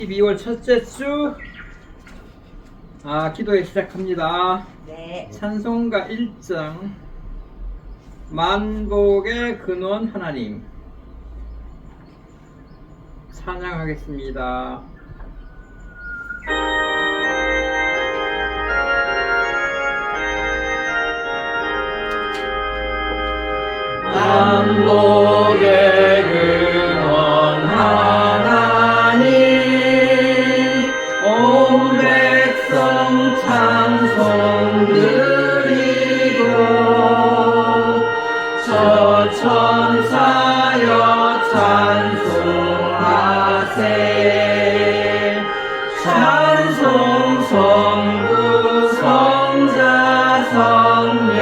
12월 첫째 주 기도회 시작합니다. 네. 찬송가 1장 만복의 근원 하나님 찬양하겠습니다. 만복의 근원 하나님 온 백성 찬송 드리고 저 천사여 찬송하세 찬송 성부 성자 성령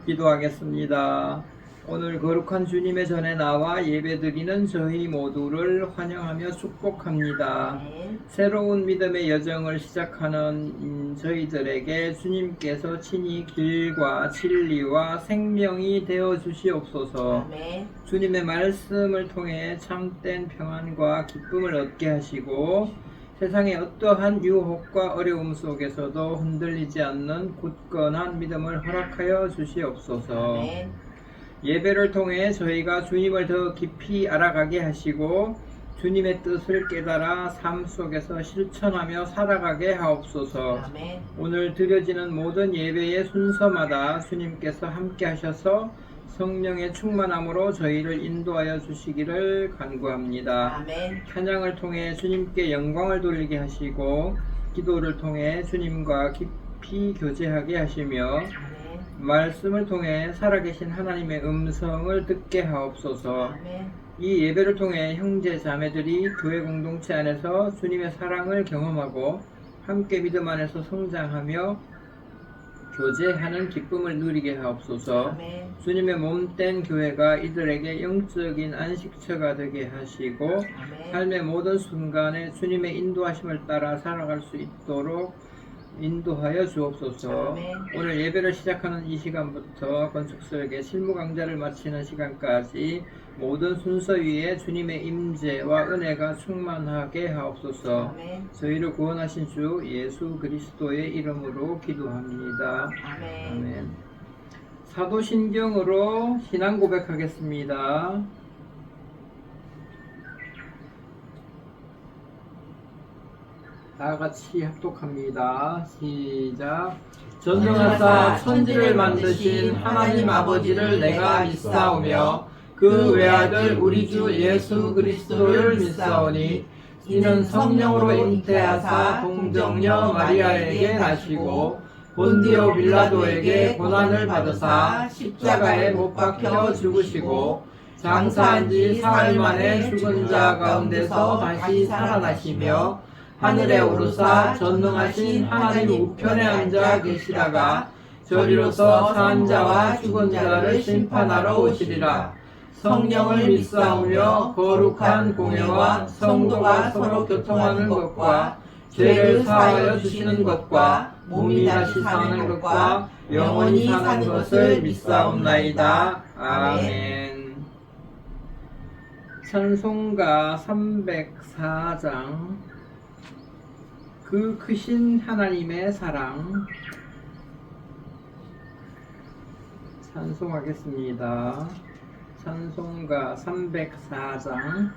기도하겠습니다. 오늘 거룩한 주님의 전에 나와 예배드리는 저희 모두를 환영하며 축복합니다. 새로운 믿음의 여정을 시작하는 저희들에게 주님께서 친히 길과 진리와 생명이 되어 주시옵소서. 주님의 말씀을 통해 참된 평안과 기쁨을 얻게 하시고 세상의 어떠한 유혹과 어려움 속에서도 흔들리지 않는 굳건한 믿음을 허락하여 주시옵소서. 예배를 통해 저희가 주님을 더 깊이 알아가게 하시고 주님의 뜻을 깨달아 삶 속에서 실천하며 살아가게 하옵소서. 오늘 드려지는 모든 예배의 순서마다 주님께서 함께 하셔서 성령의 충만함으로 저희를 인도하여 주시기를 간구합니다. 찬양을 통해 주님께 영광을 돌리게 하시고 기도를 통해 주님과 깊이 교제하게 하시며 말씀을 통해 살아계신 하나님의 음성을 듣게 하옵소서. 이 예배를 통해 형제 자매들이 교회 공동체 안에서 주님의 사랑을 경험하고 함께 믿음 안에서 성장하며 교제하는 기쁨을 누리게 하옵소서. 주님의 몸된 교회가 이들에게 영적인 안식처가 되게 하시고 삶의 모든 순간에 주님의 인도하심을 따라 살아갈 수 있도록 인도하여 주옵소서. 오늘 예배를 시작하는 이 시간부터 건축설계 실무 강좌를 마치는 시간까지 모든 순서 위에 주님의 임재와 은혜가 충만하게 하옵소서. 저희를 구원하신 주 예수 그리스도의 이름으로 기도합니다. 아멘. 사도신경으로 신앙 고백하겠습니다. 다같이 합독합니다. 시작. 전능하사 천지를 만드신 하나님 아버지를 내가 믿사오며 그 외아들 우리 주 예수 그리스도를 믿사오니 이는 성령으로 잉태하사 동정녀 마리아에게 나시고 본디오 빌라도에게 고난을 받으사 십자가에 못 박혀 죽으시고 장사한 지 사흘 만에 죽은 자 가운데서 다시 살아나시며 하늘에 오르사 전능하신 하나님 우편에 앉아 계시다가 저리로서 산 자와 죽은 자를 심판하러 오시리라. 성령을 믿사오며 거룩한 공회와 성도가 서로 교통하는 것과 죄를 사하여 주시는 것과 몸이 다시 사는 것과 영원히 사는 것을 믿사옵나이다. 아멘. 찬송가 304장 그 크신 하나님의 사랑 찬송하겠습니다. 찬송가 304장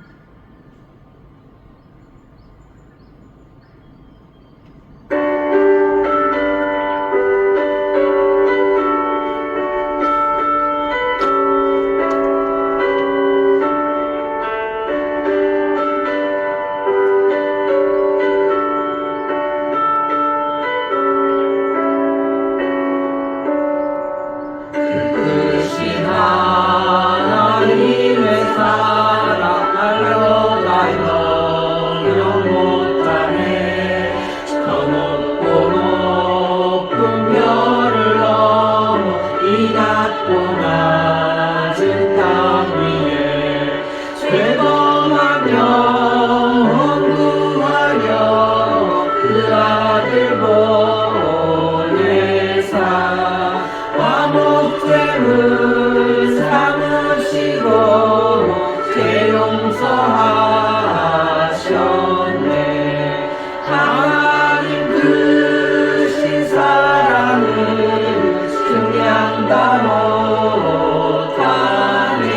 하나님의 사랑 죄를 삼으시고 죄 용서하셨네. 하나님 크신 사랑을 증량다 못하네.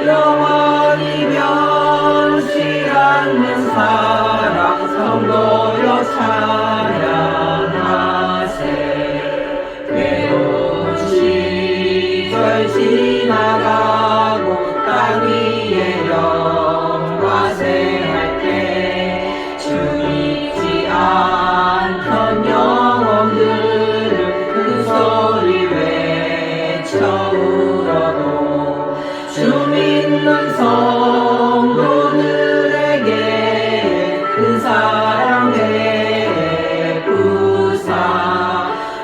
영원히 변치 않는 사랑 성도여 찬양하세. 괴로운 시절 지나가고 땅 위에 영화생할 때 주 잊지 않던 영혼들은 그 소리 외쳐 울어도 주 믿는 성도들에게 그 사랑 베푸사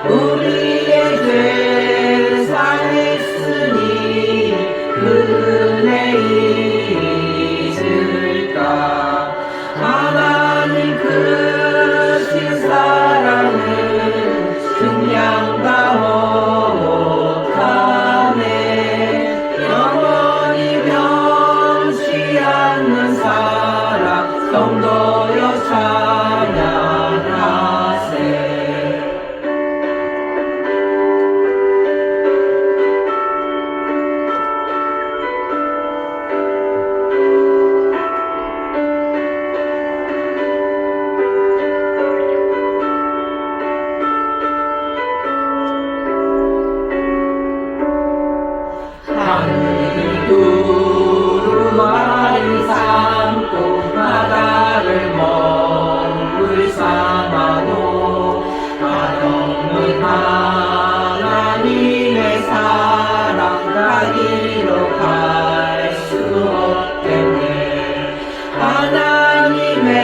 우리의 죄를 사했으니 그 은혜 잊을까. 하나님 크신 사랑을 증량다 못하네. 영원히 변치 않는 사랑 성도여 찬양하세. 하늘이 두루마리 삼고 바다를 먹물 삼아도 한없는 하나님의 사랑 가기로 갈 수 없겠네. 하나님의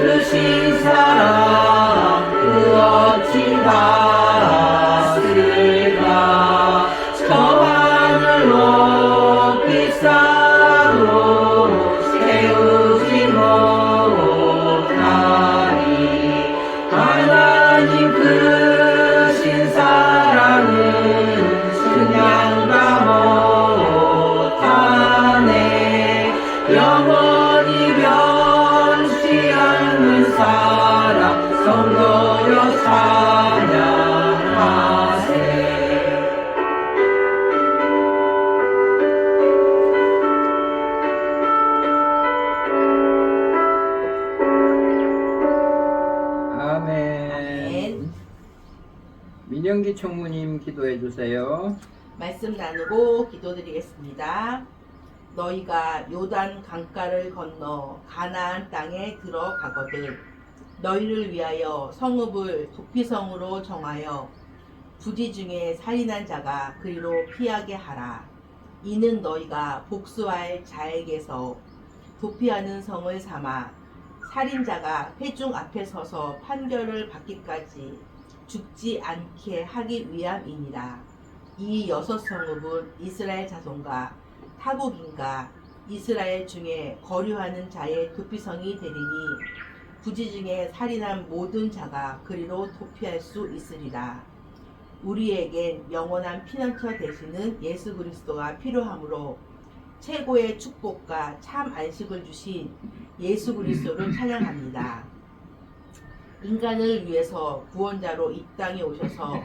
크신 사랑 그 어찌 갔을까. 저 하늘 높이 쌓아도 세우지 못하리. 하나님 크신 사랑은 증량다 못하네. 영원히 변치 않는 사랑 성도여 찬양하세. 아멘. 민영기 총무님 기도해 주세요. 말씀 나누고 기도드리겠습니다. 너희가 요단 강가를 건너 가나안 땅에 들어가거든 너희를 위하여 성읍을 도피성으로 정하여 부지 중에 살인한 자가 그리로 피하게 하라. 이는 너희가 복수할 자에게서 도피하는 성을 삼아 살인자가 회중 앞에 서서 판결을 받기까지 죽지 않게 하기 위함이니라. 이 6성읍은 이스라엘 자손과 타국인과 이스라엘 중에 거류하는 자의 도피성이 되리니 부지 중에 살인한 모든 자가 그리로 도피할 수 있으리라. 우리에겐 영원한 피난처 되시는 예수 그리스도가 필요하므로 최고의 축복과 참 안식을 주신 예수 그리스도를 찬양합니다. 인간을 위해서 구원자로 이 땅에 오셔서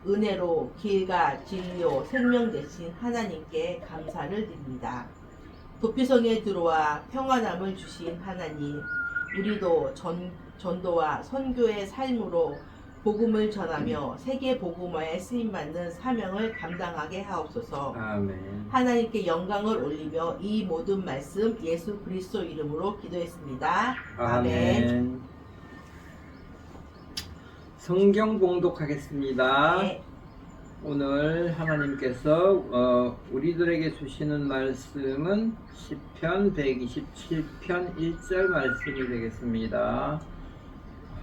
은혜로 길과 진료, 생명 되신 하나님께 감사를 드립니다. 도피성에 들어와 평안함을 주신 하나님, 우리도 전도와 선교의 삶으로 복음을 전하며 세계 복음화에 쓰임받는 사명을 감당하게 하옵소서. 아멘. 하나님께 영광을 올리며 이 모든 말씀 예수 그리스도 이름으로 기도했습니다. 아멘. 성경 봉독하겠습니다. 네. 오늘 하나님께서 우리들에게 주시는 말씀은 시편 127편 1절 말씀이 되겠습니다.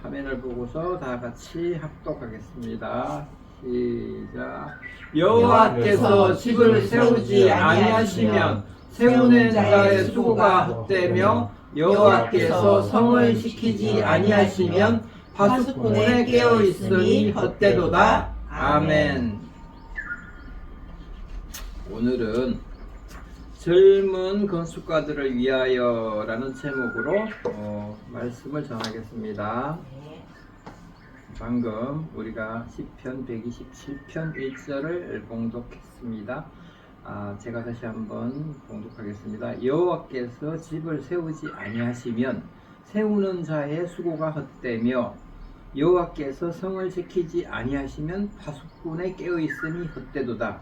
화면을 보고서 다 같이 합독하겠습니다. 시작. 여호와께서 집을 세우지 아니하시면 세우는 자의 수고가 헛되며 여호와께서 성을 지키지 아니하시면 파수꾼에 깨어 있으니 헛되도다. 아멘. 오늘은 젊은 건축가들을 위하여라는 제목으로 말씀을 전하겠습니다. 네. 방금 우리가 시편 127편 1절을 봉독했습니다. 제가 다시 한번 봉독하겠습니다. 여호와께서 집을 세우지 아니하시면 세우는 자의 수고가 헛되며 여호와께서 성을 지키지 아니하시면 파수꾼의 깨어있음이 헛되도다.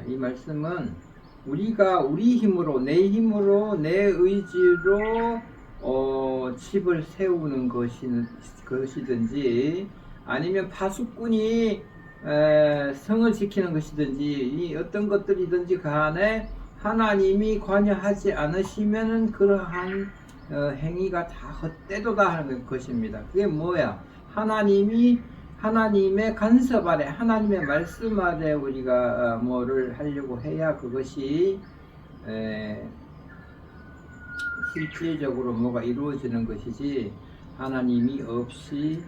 이 말씀은 우리가 우리 힘으로 내 의지로 집을 세우는 것이든지 아니면 파수꾼이 성을 지키는 것이든지 이 어떤 것들이든지 간에 하나님이 관여하지 않으시면 그러한 행위가 다 헛되도다 하는 것입니다. 그게 뭐야? 하나님의 간섭 아래, 하나님의 말씀 아래 우리가 뭐를 하려고 해야 그것이 실질적으로 뭐가 이루어지는 것이지, 하나님이 없이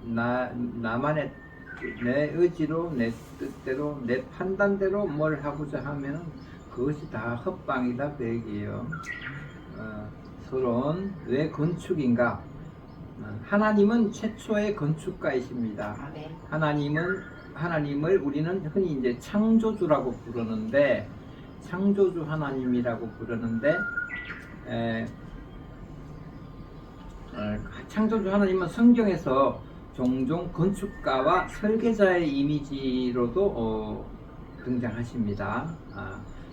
나만의 내 의지로, 내 뜻대로, 내 판단대로 뭘 하고자 하면 그것이 다 헛방이다 그 얘기예요. 서론 왜 건축인가? 하나님은 최초의 건축가이십니다. 하나님을 우리는 흔히 이제 창조주라고 부르는데, 창조주 하나님이라고 부르는데, 창조주 하나님은 성경에서 종종 건축가와 설계자의 이미지로도 등장하십니다.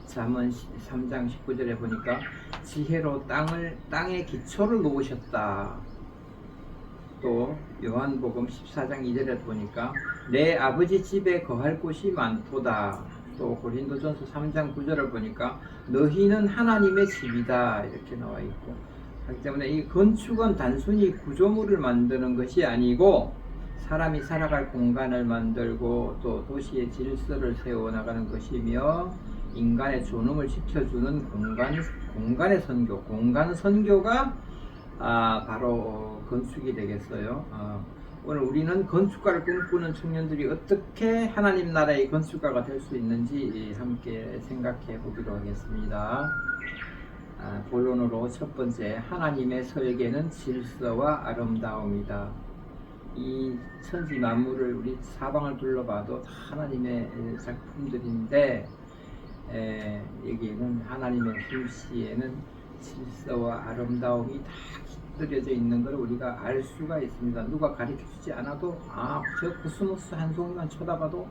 잠언 3장 19절에 보니까 지혜로 땅의 기초를 놓으셨다. 또 요한복음 14장 2절에 보니까 내 아버지 집에 거할 곳이 많도다. 또 고린도전서 3장 9절을 보니까 너희는 하나님의 집이다 이렇게 나와 있고, 그렇기 때문에 이 건축은 단순히 구조물을 만드는 것이 아니고 사람이 살아갈 공간을 만들고 또 도시의 질서를 세워나가는 것이며 인간의 존엄을 지켜주는 공간의 선교, 공간 선교가 바로 건축이 되겠어요. 오늘 우리는 건축가를 꿈꾸는 청년들이 어떻게 하나님 나라의 건축가가 될 수 있는지 함께 생각해 보기로 하겠습니다. 본론으로 첫 번째, 하나님의 설계는 질서와 아름다움이다. 이 천지 만물을 우리 사방을 둘러봐도 다 하나님의 작품들인데, 여기에는 하나님의 hul시에는 질서와 아름다움이 다 깃들여져 있는 걸 우리가 알 수가 있습니다. 누가 가르쳐주지 않아도 저 코스모스 한 송이만 쳐다봐도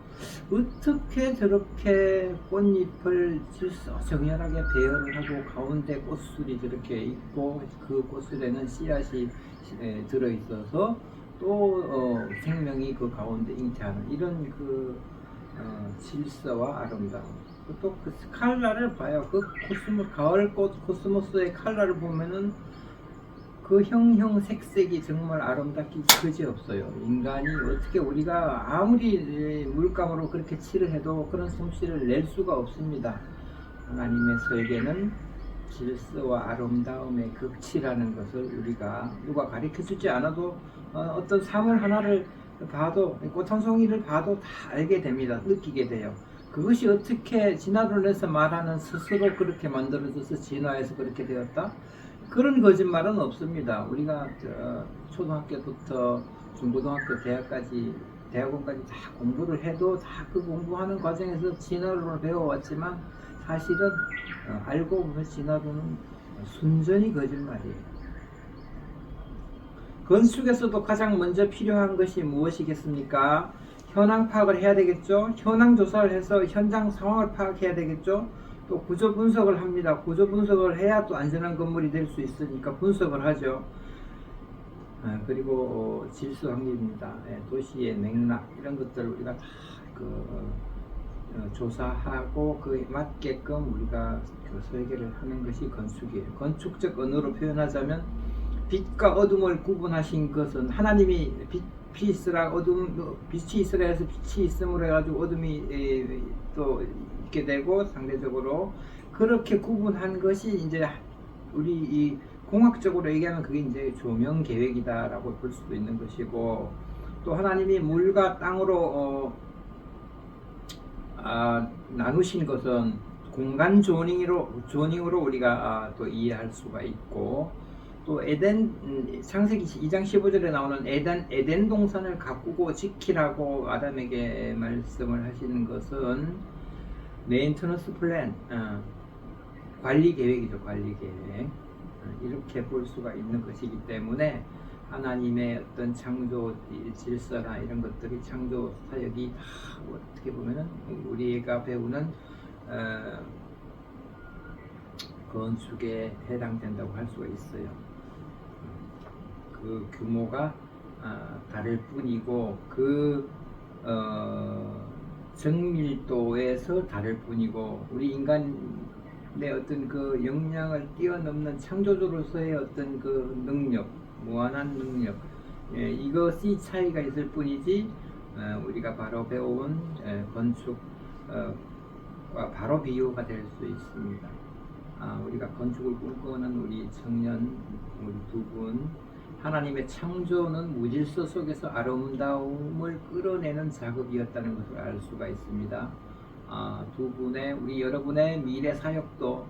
어떻게 저렇게 꽃잎을 질서 정연하게 배열을 하고 가운데 꽃술이 저렇게 있고 그 꽃술에는 씨앗이 들어있어서 또 생명이 그 가운데 잉태하는 이런 질서와 아름다움. 또 그 컬러를 봐요. 그 코스모스, 가을꽃 코스모스의 컬러를 보면은 그 형형색색이 정말 아름답기 그지없어요. 인간이 어떻게, 우리가 아무리 물감으로 그렇게 칠을 해도 그런 솜씨를 낼 수가 없습니다. 하나님의 설계는 질서와 아름다움의 극치라는 것을 우리가 누가 가르쳐주지 않아도 어떤 사물 하나를 봐도, 꽃 한 송이를 봐도 다 알게 됩니다. 느끼게 돼요. 그것이 어떻게 진화를 해서 말하는 스스로 그렇게 만들어져서 진화해서 그렇게 되었다? 그런 거짓말은 없습니다. 우리가 초등학교부터 중고등학교, 대학원까지 다 공부를 해도 다 그 공부하는 과정에서 진화론을 배워왔지만 사실은 알고 보면 진화론은 순전히 거짓말이에요. 건축에서도 가장 먼저 필요한 것이 무엇이겠습니까? 현황 파악을 해야 되겠죠. 현황 조사를 해서 현장 상황을 파악해야 되겠죠. 또 구조 분석을 합니다. 구조 분석을 해야 또 안전한 건물이 될 수 있으니까 분석을 하죠. 그리고 질서 확립입니다. 도시의 맥락 이런 것들을 우리가 다 조사하고 그에 맞게끔 우리가 설계를 하는 것이 건축이에요. 건축적 언어로 표현하자면 빛과 어둠을 구분하신 것은 하나님이 빛이 있으라 빛이 있으라 해서 빛이 있음으로 해가지고 어둠이 또 있게 되고, 상대적으로 그렇게 구분한 것이 이제 우리 이 공학적으로 얘기하면 그게 이제 조명 계획이다라고 볼 수도 있는 것이고, 또 하나님이 물과 땅으로 나누신 것은 공간 조닝으로 우리가 또 이해할 수가 있고, 또 창세기 2장 15절에 나오는 에덴 동산을 가꾸고 지키라고 아담에게 말씀을 하시는 것은 메인터너스 플랜, 관리 계획이죠. 관리 계획. 이렇게 볼 수가 있는 것이기 때문에 하나님의 어떤 창조 질서나 이런 것들이, 창조 사역이 다 어떻게 보면은 우리가 배우는 건축에 해당된다고 할 수가 있어요. 그 규모가 다를 뿐이고, 그 정밀도에서 다를 뿐이고, 우리 인간의 어떤 그 역량을 뛰어넘는 창조주로서의 어떤 그 능력, 무한한 능력, 이것이 차이가 있을 뿐이지, 우리가 바로 배운 건축과 바로 비교가 될 수 있습니다. 우리가 건축을 꿈꾸는 우리 청년, 우리 두 분, 하나님의 창조는 무질서 속에서 아름다움을 끌어내는 작업이었다는 것을 알 수가 있습니다. 두 분의, 여러분의 미래 사역도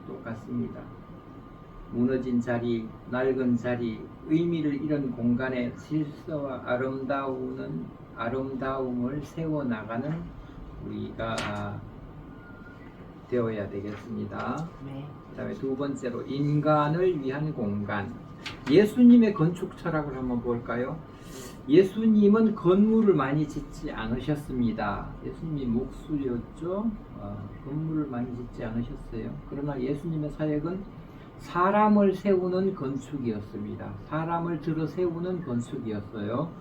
똑같습니다. 무너진 자리, 낡은 자리, 의미를 잃은 공간의 질서와 아름다움을 세워나가는 우리가 되어야 되겠습니다. 네. 그 다음에 두 번째로, 인간을 위한 공간. 예수님의 건축 철학을 한번 볼까요? 예수님은 건물을 많이 짓지 않으셨습니다. 예수님이 목수였죠. 건물을 많이 짓지 않으셨어요. 그러나 예수님의 사역은 사람을 세우는 건축이었습니다. 사람을 들어 세우는 건축이었어요.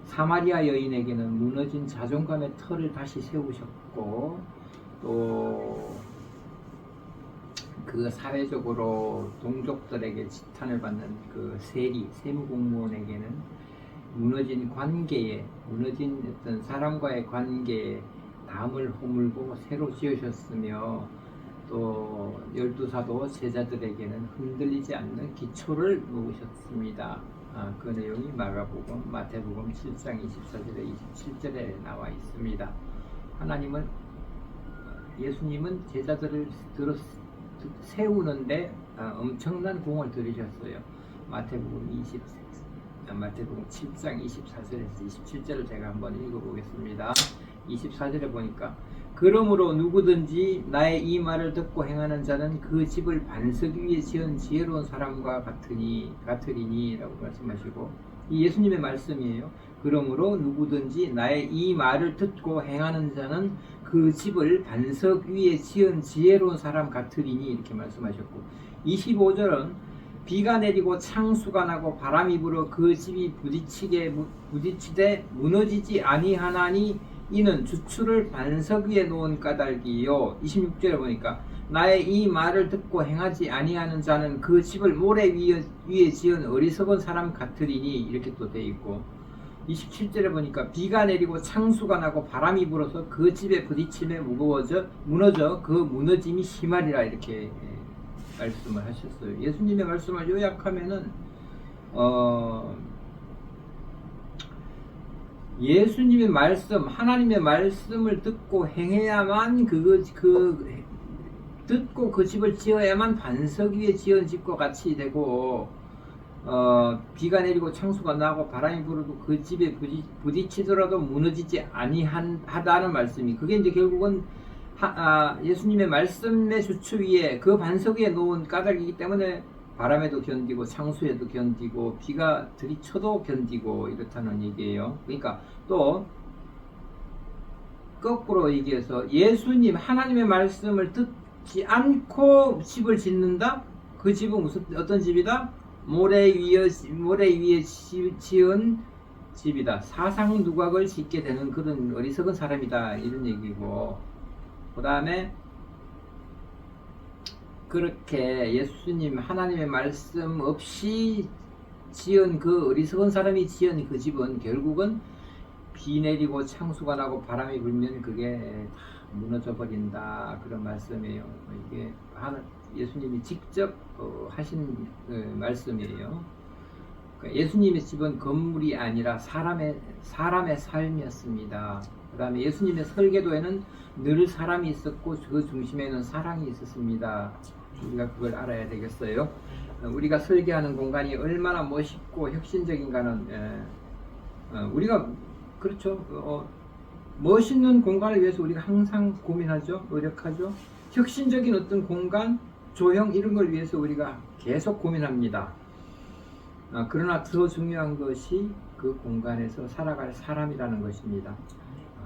사마리아 여인에게는 무너진 자존감의 터를 다시 세우셨고, 또 그 사회적으로 동족들에게 지탄을 받는 그 세무공무원에게는 무너진 어떤 사람과의 관계에 담을 허물고 새로 지으셨으며, 또 12사도 제자들에게는 흔들리지 않는 기초를 놓으셨습니다. 그 내용이 마가복음, 마태복음 7장 24절에 27절에 나와 있습니다. 예수님은 제자들을 세우는데 엄청난 공을 들이셨어요. 마태복음 7장 24절에서 27절을 제가 한번 읽어보겠습니다. 24절에 보니까, 그러므로 누구든지 나의 이 말을 듣고 행하는 자는 그 집을 반석 위에 지은 지혜로운 사람과 같으리니 라고 말씀하시고, 이 예수님의 말씀이에요. 그러므로 누구든지 나의 이 말을 듣고 행하는 자는 그 집을 반석 위에 지은 지혜로운 사람 같으리니 이렇게 말씀하셨고, 25절은 비가 내리고 창수가 나고 바람이 불어 그 집이 부딪히되 무너지지 아니하나니 이는 주추를 반석 위에 놓은 까닭이요. 26절에 보니까 나의 이 말을 듣고 행하지 아니하는 자는 그 집을 모래 위에 지은 어리석은 사람 같으리니 이렇게 또 돼 있고, 27절에 보니까 비가 내리고 창수가 나고 바람이 불어서 그 집에 부딪힘에 무너져 그 무너짐이 심하리라 이렇게 말씀을 하셨어요. 예수님의 말씀을 요약하면은 예수님의 말씀, 하나님의 말씀을 듣고 행해야만 듣고 그 집을 지어야만 반석 위에 지은 집과 같이 되고, 비가 내리고 창수가 나고 바람이 불어도 그 집에 부딪히더라도 무너지지 아니하다는 말씀이, 그게 이제 결국은 예수님의 말씀의 주추 위에 그 반석 위에 놓은 까닭이기 때문에 바람에도 견디고 창수에도 견디고 비가 들이쳐도 견디고 이렇다는 얘기예요. 그러니까 또 거꾸로 얘기해서, 예수님 하나님의 말씀을 듣지 않고 집을 짓는다? 그 집은 어떤 집이다? 모래 위에 지은 집이다. 사상 누각을 짓게 되는 그런 어리석은 사람이다 이런 얘기고, 그 다음에 그렇게 예수님 하나님의 말씀 없이 지은 그 어리석은 사람이 지은 그 집은 결국은 비 내리고 창수가 나고 바람이 불면 그게 다 무너져 버린다 그런 말씀이에요. 이게 예수님이 직접 하신 말씀이에요. 그러니까 예수님의 집은 건물이 아니라 사람의 삶이었습니다. 그 다음에 예수님의 설계도에는 늘 사람이 있었고 그 중심에는 사랑이 있었습니다. 우리가 그걸 알아야 되겠어요. 우리가 설계하는 공간이 얼마나 멋있고 혁신적인가는 우리가 그렇죠. 멋있는 공간을 위해서 우리가 항상 고민하죠. 노력하죠. 혁신적인 어떤 공간, 조형 이런 걸 위해서 우리가 계속 고민합니다. 그러나 더 중요한 것이 그 공간에서 살아갈 사람이라는 것입니다.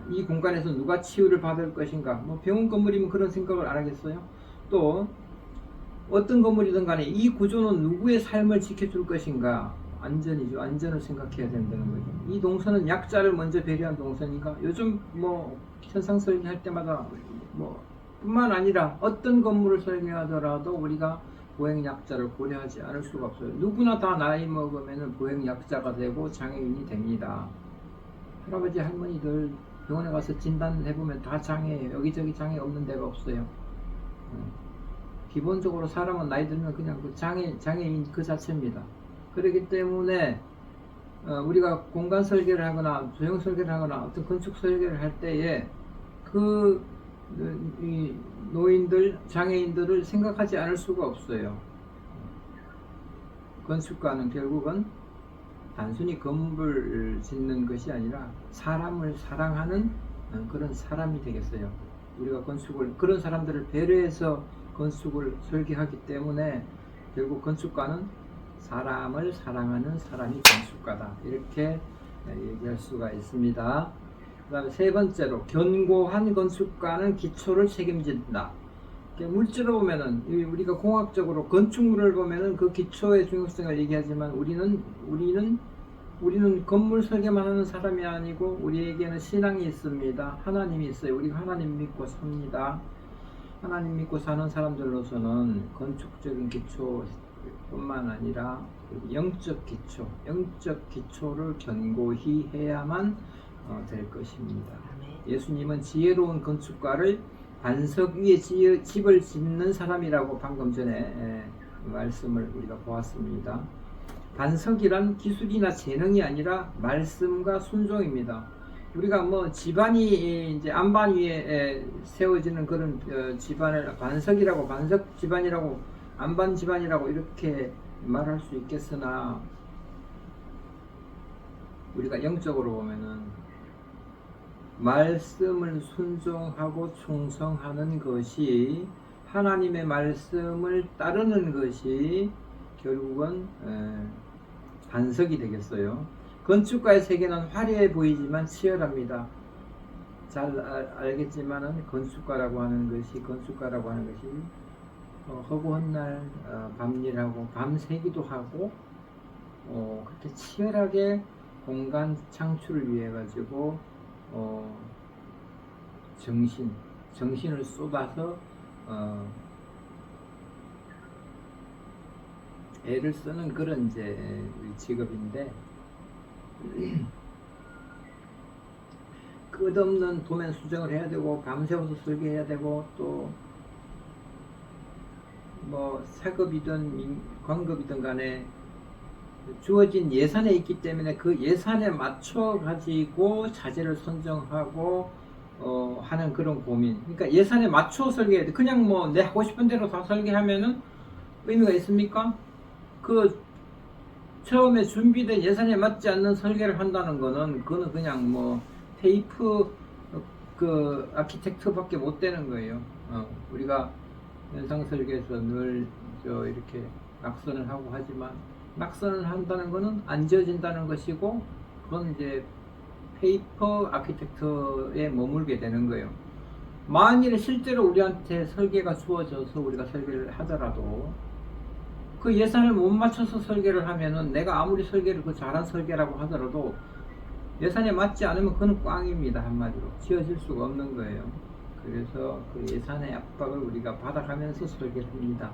이 공간에서 누가 치유를 받을 것인가? 뭐 병원 건물이면 그런 생각을 안 하겠어요? 또 어떤 건물이든 간에 이 구조는 누구의 삶을 지켜줄 것인가? 안전이죠. 안전을 생각해야 된다는 거죠. 이 동선은 약자를 먼저 배려한 동선인가? 요즘 뭐 현상 설계할 때마다 뭐 뿐만 아니라 어떤 건물을 설계하더라도 우리가 보행약자를 고려하지 않을 수가 없어요. 누구나 다 나이 먹으면 보행약자가 되고 장애인이 됩니다. 할아버지 할머니들 병원에 가서 진단해보면 다 장애예요. 여기저기 장애 없는 데가 없어요. 기본적으로 사람은 나이 들면 그냥 그 장애인 그 자체입니다. 그렇기 때문에 우리가 공간 설계를 하거나 조형 설계를 하거나 어떤 건축 설계를 할 때에 이 노인들, 장애인들을 생각하지 않을 수가 없어요. 건축가는 결국은 단순히 건물을 짓는 것이 아니라 사람을 사랑하는 그런 사람이 되겠어요. 우리가 그런 사람들을 배려해서 건축을 설계하기 때문에 결국 건축가는 사람을 사랑하는 사람이 건축가다. 이렇게 얘기할 수가 있습니다. 그 다음에 세 번째로 견고한 건축가는 기초를 책임진다. 물질을 보면은 우리가 공학적으로 건축물을 보면은 그 기초의 중요성을 얘기하지만 우리는 건물 설계만 하는 사람이 아니고 우리에게는 신앙이 있습니다. 하나님이 있어요. 우리가 하나님 믿고 삽니다. 하나님 믿고 사는 사람들로서는 건축적인 기초뿐만 아니라 영적 기초를 견고히 해야만 될 것입니다. 예수님은 지혜로운 건축가를 반석 위에 집을 짓는 사람이라고 방금 전에 말씀을 우리가 보았습니다. 반석이란 기술이나 재능이 아니라 말씀과 순종입니다. 우리가 뭐 집안이 이제 안반 위에 세워지는 그런 집안을 반석 집안이라고 안반 집안이라고 이렇게 말할 수 있겠으나 우리가 영적으로 보면은 말씀을 순종하고 충성하는 것이 하나님의 말씀을 따르는 것이 결국은 반석이 되겠어요. 건축가의 세계는 화려해 보이지만 치열합니다. 잘 알겠지만은 건축가라고 하는 것이 허구한 날 밤일하고 밤새기도 하고 그렇게 치열하게 공간 창출을 위해 가지고 정신을 쏟아서 애를 쓰는 그런 이제 직업인데 끝없는 도면 수정을 해야 되고 밤새워서 설계해야 되고 또 뭐 사급이든 관급이든 간에 주어진 예산에 있기 때문에 그 예산에 맞춰 가지고 자재를 선정하고 하는 그런 고민. 그러니까 예산에 맞춰 설계해야 돼. 그냥 뭐 내 하고 싶은 대로 다 설계하면은 의미가 있습니까? 그 처음에 준비된 예산에 맞지 않는 설계를 한다는 거는 그거는 그냥 뭐 테이프 그 아키텍트밖에 못 되는 거예요. 우리가 현상 설계에서 늘 이렇게 낙선을 하고 하지만 낙선을 한다는 거는 안 지어진다는 것이고 그건 이제 페이퍼 아키텍트에 머물게 되는 거예요. 만일 실제로 우리한테 설계가 주어져서 우리가 설계를 하더라도 그 예산을 못 맞춰서 설계를 하면은 내가 아무리 설계를 잘한 설계라고 하더라도 예산에 맞지 않으면 그건 꽝입니다. 한마디로 지어질 수가 없는 거예요. 그래서 그 예산의 압박을 우리가 받아가면서 설계를 합니다.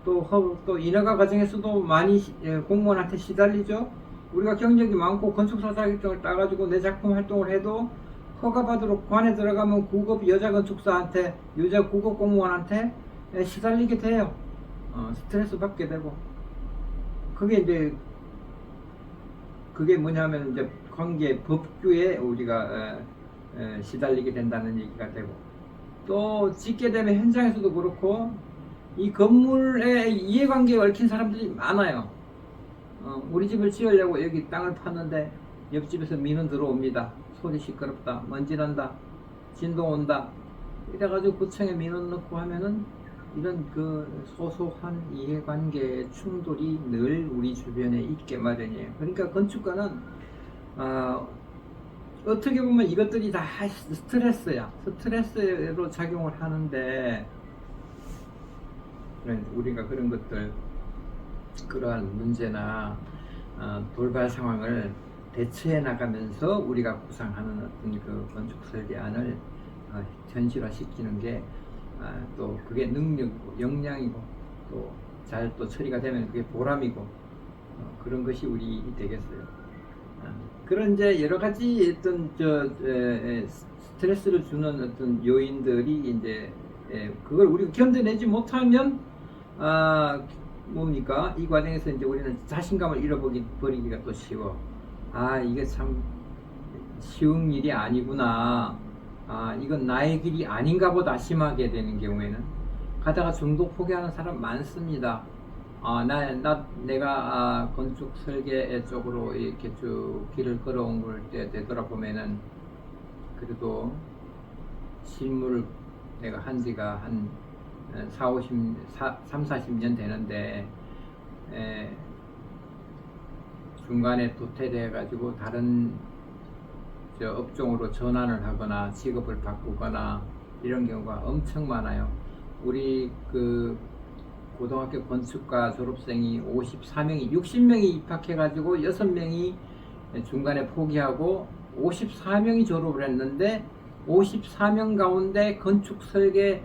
또 인허가 과정에서도 많이 공무원한테 시달리죠. 우리가 경력이 많고 건축사 자격증을 따가지고 내 작품 활동을 해도 허가받으러 관에 들어가면 구급 여자 건축사한테 여자 구급 공무원한테 시달리게 돼요. 스트레스 받게 되고 그게 이제 그게 뭐냐면 이제 관계 법규에 우리가 시달리게 된다는 얘기가 되고, 또 짓게 되면 현장에서도 그렇고 이 건물에 이해관계에 얽힌 사람들이 많아요. 우리 집을 지으려고 여기 땅을 팠는데 옆집에서 민원 들어옵니다. 소리 시끄럽다, 먼지 난다, 진동 온다, 이래가지고 구청에 민원 넣고 하면은 이런 그 소소한 이해관계의 충돌이 늘 우리 주변에 있게 마련이에요. 그러니까 건축가는 어떻게 보면 이것들이 다 스트레스야. 스트레스로 작용을 하는데, 우리가 그런 것들, 그러한 문제나 돌발 상황을 대처해 나가면서 우리가 구상하는 어떤 그 건축 설계안을 현실화 시키는 게 또 그게 능력이고 역량이고, 또 잘 또 처리가 되면 그게 보람이고, 그런 것이 우리 일이 되겠어요. 그런 이제 여러 가지 어떤 스트레스를 주는 어떤 요인들이 이제 그걸 우리가 견뎌내지 못하면 뭡니까? 이 과정에서 이제 우리는 자신감을 잃어버리기가 또 쉬워. 이게 참 쉬운 일이 아니구나. 이건 나의 길이 아닌가 보다 심하게 되는 경우에는 가다가 중도 포기하는 사람 많습니다. 내가 건축 설계 쪽으로 이렇게 쭉 길을 걸어온 걸 때 되돌아보면은 그래도 실무를 내가 한 지가 한 30-40년 되는데, 중간에 도태돼 가지고 다른 업종으로 전환을 하거나 직업을 바꾸거나 이런 경우가 엄청 많아요. 우리 그 고등학교 건축과 졸업생이 54명이 60명이 입학해 가지고 6명이 중간에 포기하고 54명이 졸업을 했는데, 54명 가운데 건축 설계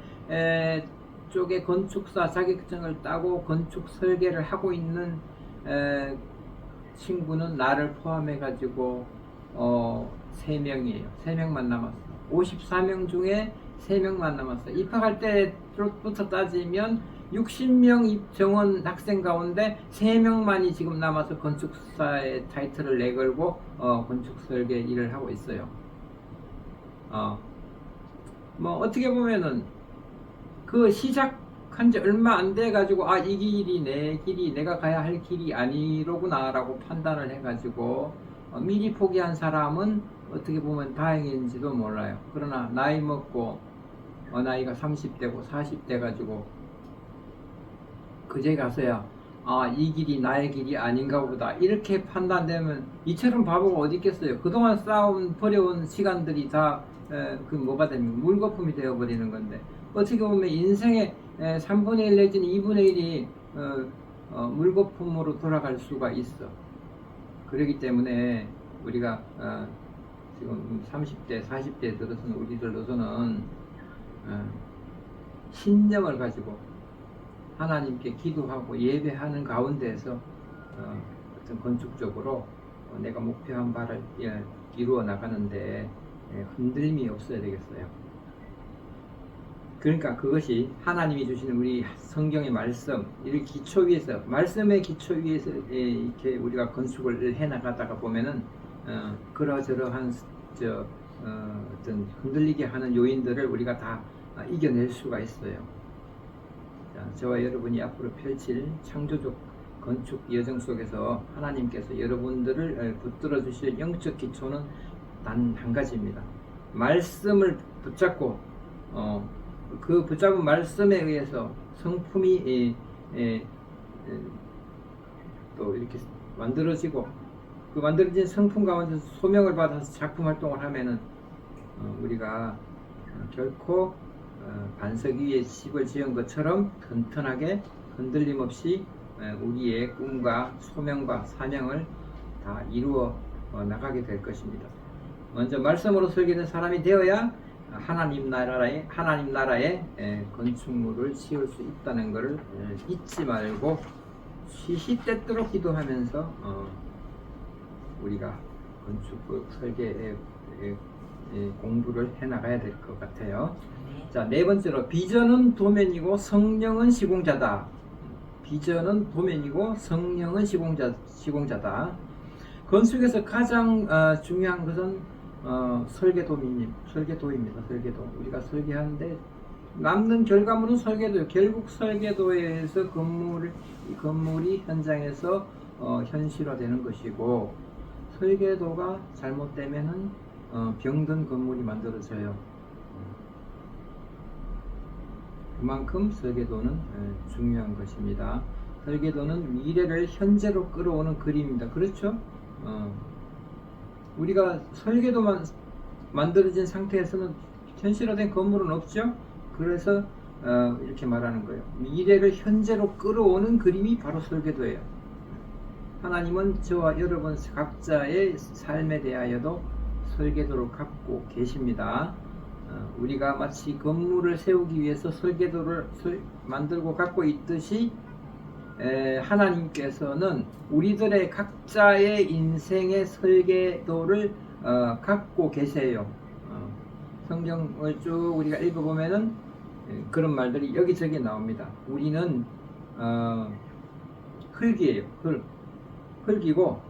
쪽에 건축사 자격증을 따고 건축 설계를 하고 있는 친구는 나를 포함해 가지고 3명이에요. 3명만 남았어. 54명 중에 3명만 남았어. 입학할 때부터 따지면 60명 정원 학생 가운데 3명만이 지금 남아서 건축사의 타이틀을 내걸고 건축 설계 일을 하고 있어요. 뭐 어떻게 보면은 그 시작한 지 얼마 안 돼 가지고 이 길이 내 길이, 내가 가야 할 길이 아니로구나 라고 판단을 해 가지고 미리 포기한 사람은 어떻게 보면 다행인지도 몰라요. 그러나 나이 먹고 나이가 30대고 40대 가지고 그제 가서야 이 길이 나의 길이 아닌가 보다 이렇게 판단되면, 이처럼 바보가 어디 있겠어요. 그동안 쌓아온 버려온 시간들이 다 그 뭐가 됩니까? 물거품이 되어버리는 건데, 어떻게 보면 인생의 3분의 1 내지는 2분의 1이 물거품으로 돌아갈 수가 있어. 그렇기 때문에 우리가 지금 30대 40대에 들어서는 우리들로서는 신념을 가지고 하나님께 기도하고 예배하는 가운데에서 어떤 건축적으로 내가 목표한 바를 이루어 나가는데 흔들림이 없어야 되겠어요. 그러니까 그것이 하나님이 주시는 우리 성경의 말씀, 이 기초 위에서, 말씀의 기초 위에서 이렇게 우리가 건축을 해 나가다가 보면은 그러저러한 어떤 흔들리게 하는 요인들을 우리가 다 이겨낼 수가 있어요. 저와 여러분이 앞으로 펼칠 창조적 건축 여정 속에서 하나님께서 여러분들을 붙들어 주실 영적 기초는 단 한 가지입니다. 말씀을 붙잡고 그 붙잡은 말씀에 의해서 성품이 또 이렇게 만들어지고, 그 만들어진 성품 가운데 소명을 받아서 작품 활동을 하면은 우리가 결코 반석 위에 집을 지은 것처럼 튼튼하게 흔들림 없이 우리의 꿈과 소명과 사명을 다 이루어 나가게 될 것입니다. 먼저 말씀으로 설계된 사람이 되어야 하나님 나라의 건축물을 지을 수 있다는 것을 잊지 말고 시시때때로 기도하면서 우리가 건축 설계의 공부를 해나가야 될 것 같아요. 자, 네 번째로, 비전은 도면이고 성령은 시공자다. 비전은 도면이고 성령은 시공자다. 건축에서 가장 중요한 것은 설계도입니다. 설계도. 우리가 설계하는데 남는 결과물은 설계도예요. 결국 설계도에 의해서 이 건물이 현장에서 현실화되는 것이고, 설계도가 잘못되면은 병든 건물이 만들어져요. 그만큼 설계도는 중요한 것입니다. 설계도는 미래를 현재로 끌어오는 그림입니다. 그렇죠? 우리가 설계도만 만들어진 상태에서는 현실화된 건물은 없죠? 그래서 이렇게 말하는 거예요. 미래를 현재로 끌어오는 그림이 바로 설계도예요. 하나님은 저와 여러분 각자의 삶에 대하여도 설계도를 갖고 계십니다. 우리가 마치 건물을 세우기 위해서 설계도를 만들고 갖고 있듯이 하나님께서는 우리들의 각자의 인생의 설계도를 갖고 계세요. 성경을 쭉 우리가 읽어보면은 그런 말들이 여기저기 나옵니다. 우리는 흙이에요. 흙이고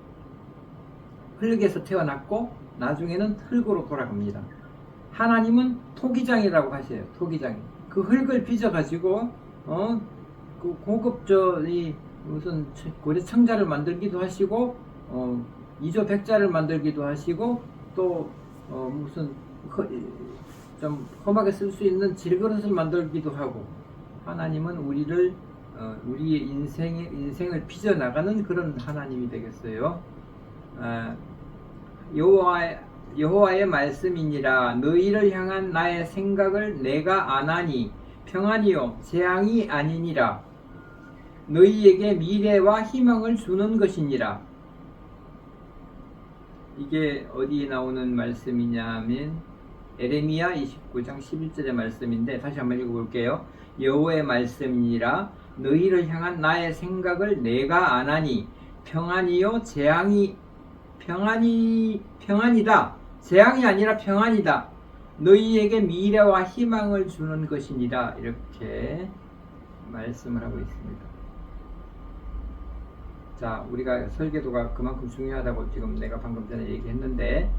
흙에서 태어났고 나중에는 흙으로 돌아갑니다. 하나님은 토기장이라고 하세요. 토기장. 그 흙을 빚어가지고 그 고급 무슨 고래 청자를 만들기도 하시고 이조 백자를 만들기도 하시고 또 무슨 좀 험하게 쓸 수 있는 질그릇을 만들기도 하고, 하나님은 우리의 인생을 빚어 나가는 그런 하나님이 되겠어요. 여호와의 말씀이니라. 너희를 향한 나의 생각을 내가 아나니 평안이요 재앙이 아니니라. 너희에게 미래와 희망을 주는 것이니라. 이게 어디에 나오는 말씀이냐면 에레미야 29장 11절의 말씀인데, 다시 한번 읽어볼게요. 여호와의 말씀이니라. 너희를 향한 나의 생각을 내가 아나니 평안이요 평안이다. 재앙이 아니라 평안이다. 너희에게 미래와 희망을 주는 것이니라. 이렇게 말씀을 하고 있습니다. 자, 우리가 설계도가 그만큼 중요하다고 지금 내가 방금 전에 얘기했는데,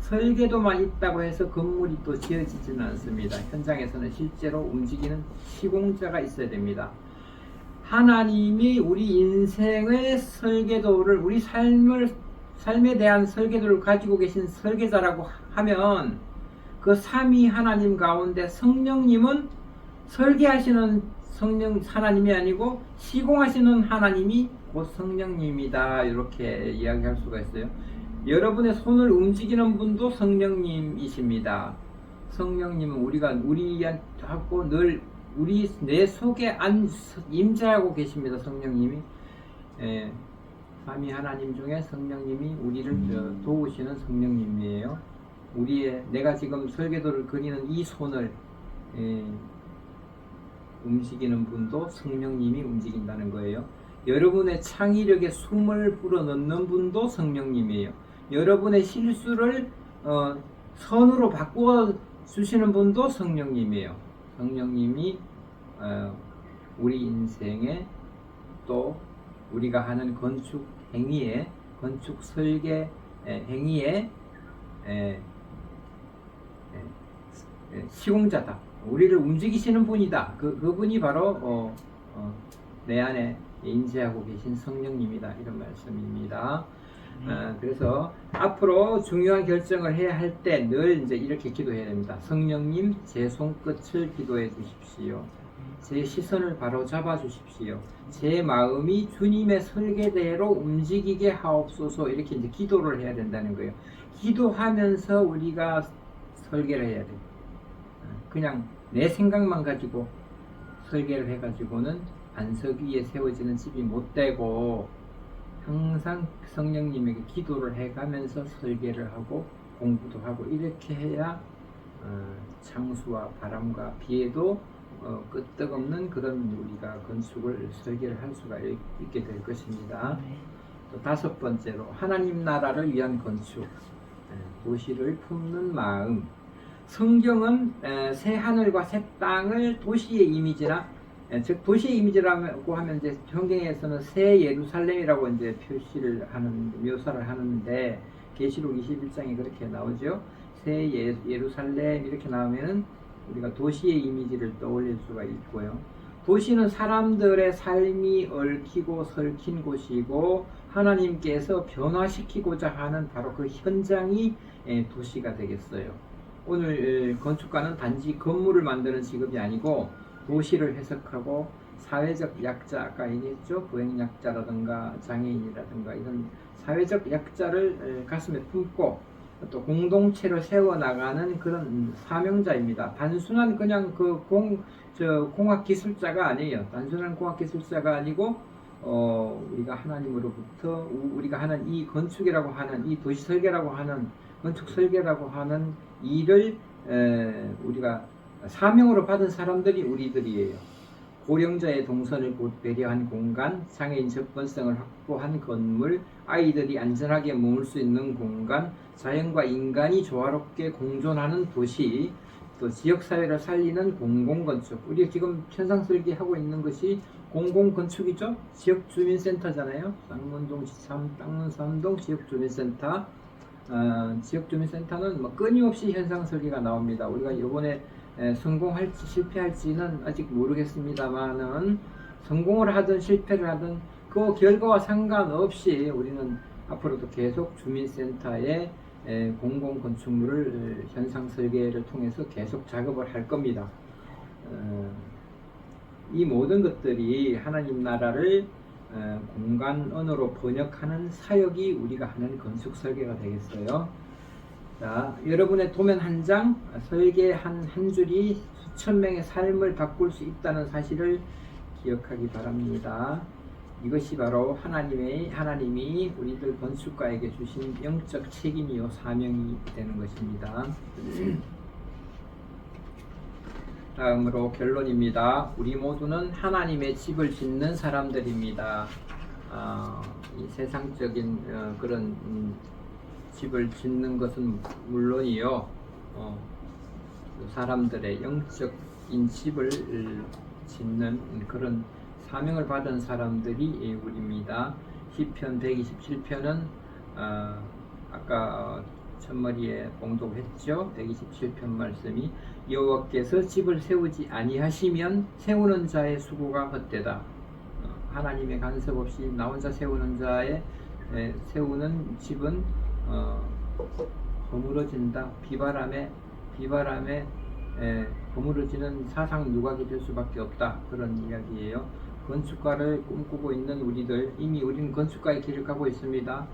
설계도만 있다고 해서 건물이 또 지어지지는 않습니다. 현장에서는 실제로 움직이는 시공자가 있어야 됩니다. 하나님이 우리 인생의 설계도를, 우리 삶에 대한 설계도를 가지고 계신 설계자라고 하면, 그 삼위 하나님 가운데 성령님은 설계하시는 하나님이 아니고 시공하시는 하나님이 곧 성령님이다. 이렇게 이야기할 수가 있어요. 여러분의 손을 움직이는 분도 성령님이십니다. 성령님은 우리하고 늘 내 속에 임재하고 계십니다. 성령님이. 삼위 하나님 중에 성령님이 우리를 도우시는 성령님이에요. 내가 지금 설계도를 그리는 이 손을 움직이는 분도 성령님이 움직인다는 거예요. 여러분의 창의력에 숨을 불어넣는 분도 성령님이에요. 여러분의 실수를 선으로 바꾸어 주시는 분도 성령님이에요. 성령님이 우리 인생에, 또 우리가 하는 건축 행위에, 건축 설계 행위에 시공자다. 우리를 움직이시는 분이다. 그분이 바로 내 안에 인재하고 계신 성령님이다. 이런 말씀입니다. 그래서 앞으로 중요한 결정을 해야 할 때 늘 이제 이렇게 기도해야 됩니다. 성령님, 제 손끝을 기도해 주십시오. 제 시선을 바로 잡아 주십시오. 제 마음이 주님의 설계대로 움직이게 하옵소서. 이렇게 이제 기도를 해야 된다는 거예요. 기도하면서 우리가 설계를 해야 돼요. 그냥 내 생각만 가지고 설계를 해가지고는 반석 위에 세워지는 집이 못 되고, 항상 성령님에게 기도를 해가면서 설계를 하고 공부도 하고, 이렇게 해야 창수와 바람과 비에도 끄떡없는 그런 우리가 건축을 설계를 할 수가 있게 될 것입니다. 또 다섯 번째로 하나님 나라를 위한 건축, 도시를 품는 마음. 성경은 새 하늘과 새 땅을 도시의 이미지나 즉 도시 이미지라고 하면 이제 성경에서는 새 예루살렘이라고 이제 표시를 하는 묘사를 하는데 계시록 21장에 그렇게 나오죠. 새 예루살렘 이렇게 나오면은 우리가 도시의 이미지를 떠올릴 수가 있고요. 도시는 사람들의 삶이 얽히고 설킨 곳이고 하나님께서 변화시키고자 하는 바로 그 현장이 도시가 되겠어요. 오늘 건축가는 단지 건물을 만드는 직업이 아니고 도시를 해석하고 사회적 약자, 아까 얘기했죠. 보행약자라든가 장애인이라든가 이런 사회적 약자를 가슴에 품고 또 공동체를 세워나가는 그런 사명자입니다. 단순한 그냥 그 공학기술자가 아니에요. 단순한 공학기술자가 아니고 우리가 하나님으로부터 우리가 하는 이 건축이라고 하는 이 도시 설계라고 하는 건축 설계라고 하는 일을 우리가 사명으로 받은 사람들이 우리들이에요. 고령자의 동선을 배려한 공간, 장애인 접근성을 확보한 건물, 아이들이 안전하게 머물 수 있는 공간, 자연과 인간이 조화롭게 공존하는 도시, 또 지역사회를 살리는 공공건축. 우리 지금 현상설계하고 있는 것이 공공건축이죠. 지역주민센터잖아요. 쌍문동 3동 지역주민센터. 지역주민센터는 뭐 끊임없이 현상설계가 나옵니다. 우리가 이번에 성공할지 실패할지는 아직 모르겠습니다만은 성공을 하든 실패를 하든 그 결과와 상관없이 우리는 앞으로도 계속 주민센터의 공공건축물을 현상설계를 통해서 계속 작업을 할 겁니다. 이 모든 것들이 하나님 나라를 공간 언어로 번역하는 사역이 우리가 하는 건축 설계가 되겠어요. 자, 여러분의 도면 한 장, 설계 한 줄이 수천 명의 삶을 바꿀 수 있다는 사실을 기억하기 바랍니다. 이것이 바로 하나님이 우리들 건축가에게 주신 영적 책임이요 사명이 되는 것입니다. 다음으로 결론입니다. 우리 모두는 하나님의 집을 짓는 사람들입니다. 이 세상적인 그런 집을 짓는 것은 물론이요, 사람들의 영적인 집을 짓는 그런 사명을 받은 사람들이 우리입니다. 시편 127편은 아까 첫머리에 봉독했죠. 127편 말씀이 여호와께서 집을 세우지 아니하시면 세우는 자의 수고가 헛되다. 하나님의 간섭 없이 나 혼자 세우는 세우는 집은 허물어진다. 비바람에 허물어지는 사상 누각이 될 수밖에 없다. 그런 이야기예요. 건축가를 꿈꾸고 있는 우리들, 이미 우리는 건축가의 길을 가고 있습니다.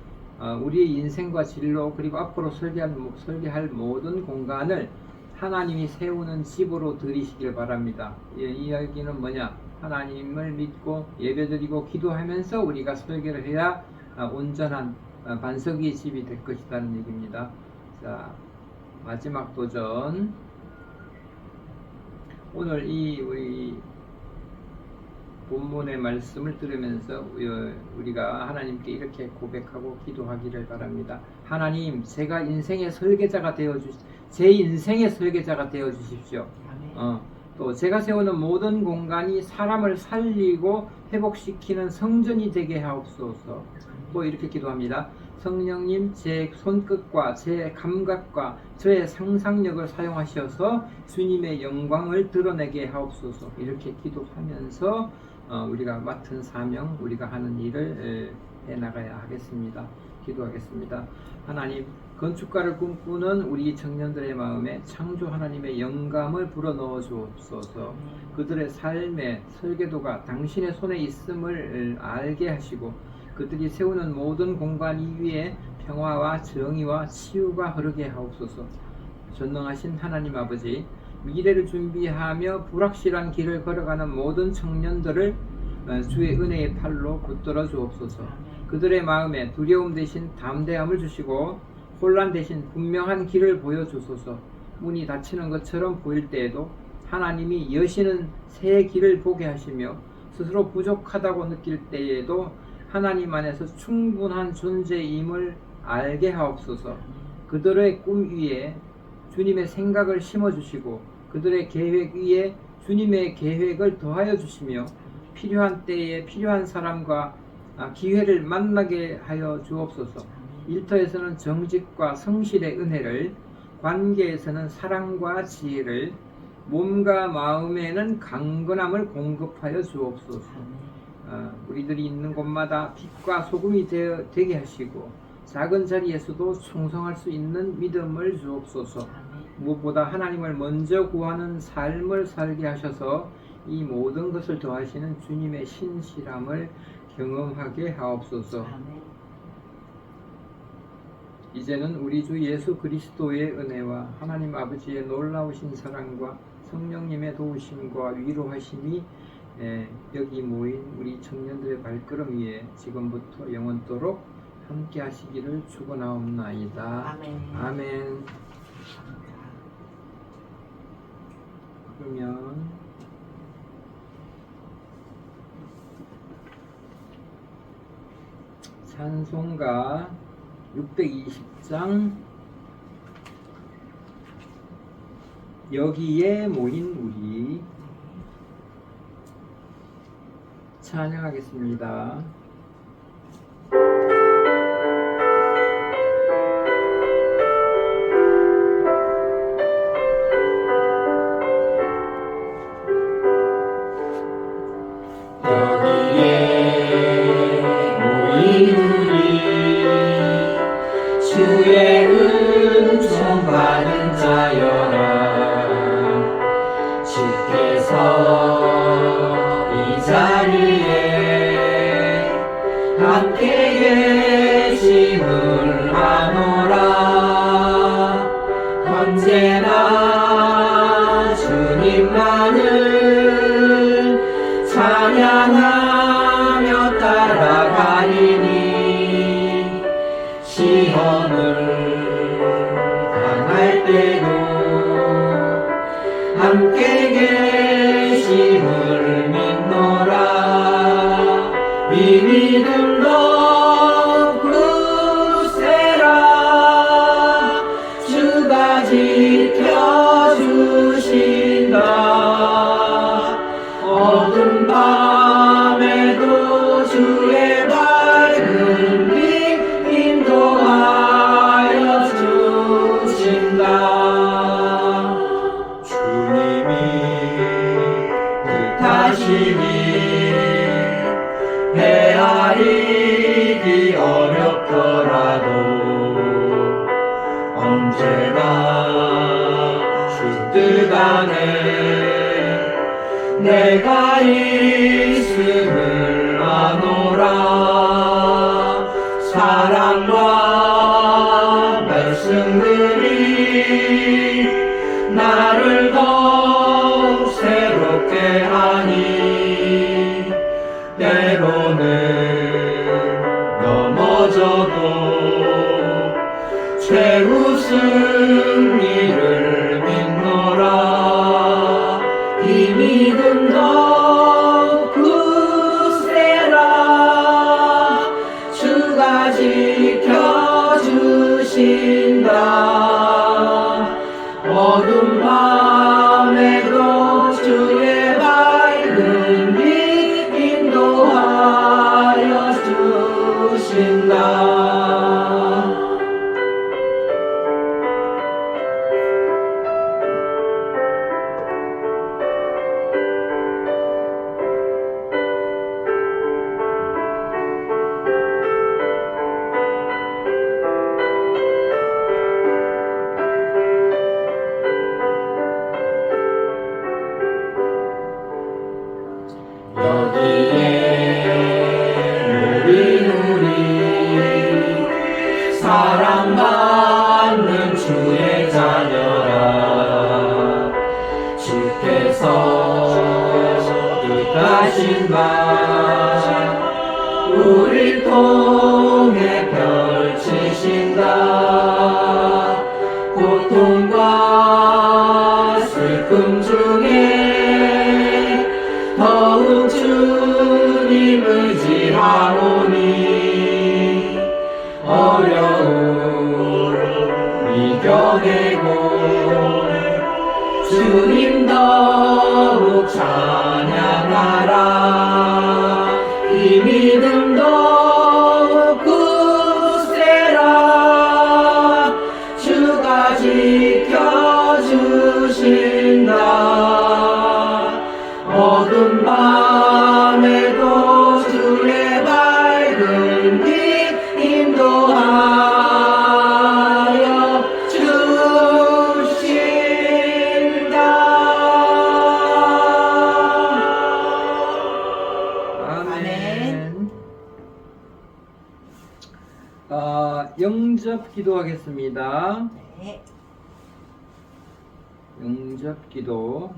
우리의 인생과 진로 그리고 앞으로 설계할 모든 공간을 하나님이 세우는 집으로 들이시길 바랍니다. 이 이야기는 뭐냐? 하나님을 믿고 예배드리고 기도하면서 우리가 설계를 해야 온전한 반석의 집이 될 것이라는 얘기입니다. 자, 마지막 도전. 오늘 우리 본문의 말씀을 들으면서 우리가 하나님께 이렇게 고백하고 기도하기를 바랍니다. 하나님, 제 인생의 설계자가 되어 주십시오. 또 제가 세우는 모든 공간이 사람을 살리고 회복시키는 성전이 되게 하옵소서. 또 이렇게 기도합니다. 성령님, 제 손끝과 제 감각과 저의 상상력을 사용하셔서 주님의 영광을 드러내게 하옵소서. 이렇게 기도하면서 우리가 맡은 사명, 우리가 하는 일을 해나가야 하겠습니다. 기도하겠습니다. 하나님, 건축가를 꿈꾸는 우리 청년들의 마음에 창조 하나님의 영감을 불어넣어 주옵소서. 그들의 삶의 설계도가 당신의 손에 있음을 알게 하시고 그들이 세우는 모든 공간 위에 평화와 정의와 치유가 흐르게 하옵소서. 전능하신 하나님 아버지, 미래를 준비하며 불확실한 길을 걸어가는 모든 청년들을 주의 은혜의 팔로 붙들어 주옵소서. 그들의 마음에 두려움 대신 담대함을 주시고 혼란 대신 분명한 길을 보여주소서. 문이 닫히는 것처럼 보일 때에도 하나님이 여시는 새 길을 보게 하시며 스스로 부족하다고 느낄 때에도 하나님 안에서 충분한 존재임을 알게 하옵소서. 그들의 꿈 위에 주님의 생각을 심어주시고 그들의 계획 위에 주님의 계획을 더하여 주시며 필요한 때에 필요한 사람과 기회를 만나게 하여 주옵소서. 일터에서는 정직과 성실의 은혜를, 관계에서는 사랑과 지혜를, 몸과 마음에는 강건함을 공급하여 주옵소서. 우리들이 있는 곳마다 빛과 소금이 되게 하시고 작은 자리에서도 충성할 수 있는 믿음을 주옵소서. 무엇보다 하나님을 먼저 구하는 삶을 살게 하셔서 이 모든 것을 더하시는 주님의 신실함을 경험하게 하옵소서. 이제는 우리 주 예수 그리스도의 은혜와 하나님 아버지의 놀라우신 사랑과 성령님의 도우심과 위로하심이 여기 모인 우리 청년들의 발걸음 위에 지금부터 영원토록 함께 하시기를 축원하옵나이다. 아멘. 아멘. 그러면 찬송가 620장 여기에 모인 우리 찬양하겠습니다. 주의 은총 받은 자여라. 주께서 이 자리에 함께 계심을 아노라. 언제나 주님만을 찬양하며 따라가리니 시험을 당할 때도 함께 계심을 믿노라. 이 믿음 더욱 굳세라. 주가 지켜주신다. 어두운 밤에도 주의 밝은 빛 인도하여 주신다. 주님이 뜻하시니 헤아리기 어렵더라도 언제나 주 뜻 안에 내가 있음을 아노라. 사랑과 말씀들이 나를 더욱 새롭게 하니 때로는 넘어져도 최우승 이를 믿노라. 이 믿음 더욱 굳세라. 주가 지켜주신다. 어두운 밤에도 주의 밝은 빛 인도하여 주신다. 사랑받는 주의 자녀라. 주께서 뜻하신 바 우릴 통해 펼치신다. 고통과 슬픔 중에 더욱 주님 의지하오니 어려움 이겨내고 주님 더욱 찬양하라. 이 믿음 더욱 굳세라. 주가 지켜주신다. 어두운 밤에도 주의 밝은 빛 인도하여 주신다. 아멘. 영접 기도하겠습니다. 네. 영접 기도.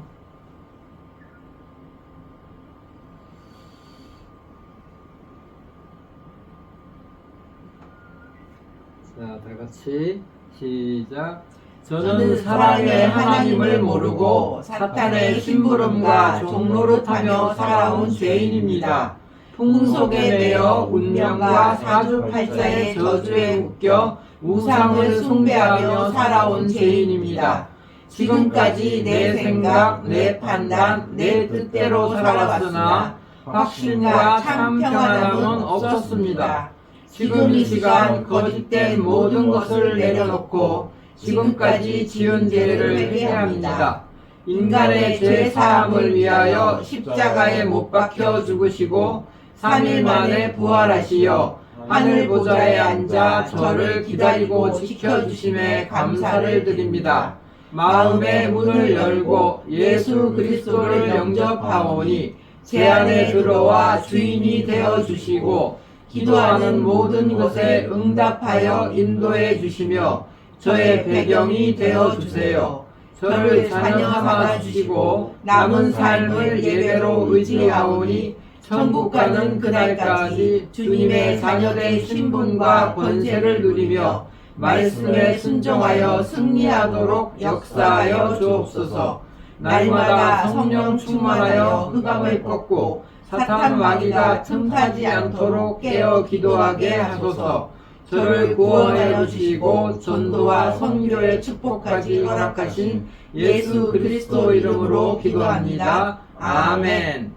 자, 다 같이 시작. 저는 사랑의 하나님을 모르고 사탄의 심부름과 종노릇하며 살아온 죄인입니다. 풍속에 매여 운명과 사주팔자의 저주에 묶여 우상을 숭배하며 살아온 죄인입니다. 지금까지 내 생각, 내 판단, 내 뜻대로 살아왔으나 확신과 참 평안함은 없었습니다. 지금 이 시간 거짓된 모든 것을 내려놓고 지금까지 지은 죄를 회개합니다. 인간의 죄 사함을 위하여 십자가에 못 박혀 죽으시고 3일 만에 부활하시어 하늘 보좌에 앉아 저를 기다리고 지켜주심에 감사를 드립니다. 마음의 문을 열고 예수 그리스도를 영접하오니 제 안에 들어와 주인이 되어 주시고 기도하는 모든 것에 응답하여 인도해 주시며 저의 배경이 되어 주세요. 저를 자녀 삼아 주시고 남은 삶을 예배로 의지하오니 천국 가는 그날까지 주님의 자녀된 신분과 권세를 누리며 말씀에 순종하여 승리하도록 역사하여 주옵소서. 날마다 성령 충만하여 흑암을 꺾고 사탄 마귀가 틈타지 않도록 깨어 기도하게 하소서. 저를 구원하여 주시고 전도와 선교의 축복까지 허락하신 예수 그리스도 이름으로 기도합니다. 아멘.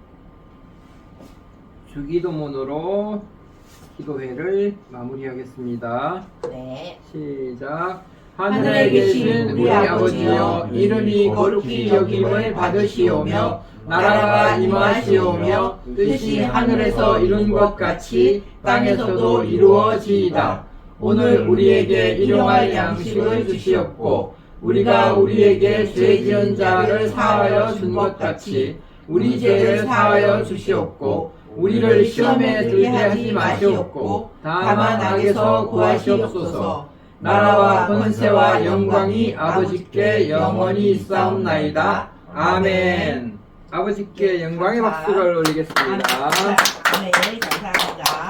주기도문으로 기도회를 마무리하겠습니다. 네. 시작. 하늘에 계신 우리 아버지여, 이름이 거룩히 여김을 받으시오며 나라가 임하시오며 뜻이 하늘에서 이룬 것 같이 땅에서도 이루어지이다. 오늘 우리에게 일용할 양식을 주시옵고 우리가 우리에게 죄 지은 자를 사하여 준 것 같이 우리 죄를 사하여 주시옵고 우리를 시험에 들게 하지 마시옵고 다만 악에서 구하시옵소서. 나라와 권세와 영광이 아버지께 영원히 있사옵나이다. 아멘. 아버지께 영광의 박수를 올리겠습니다. 네, 감사합니다.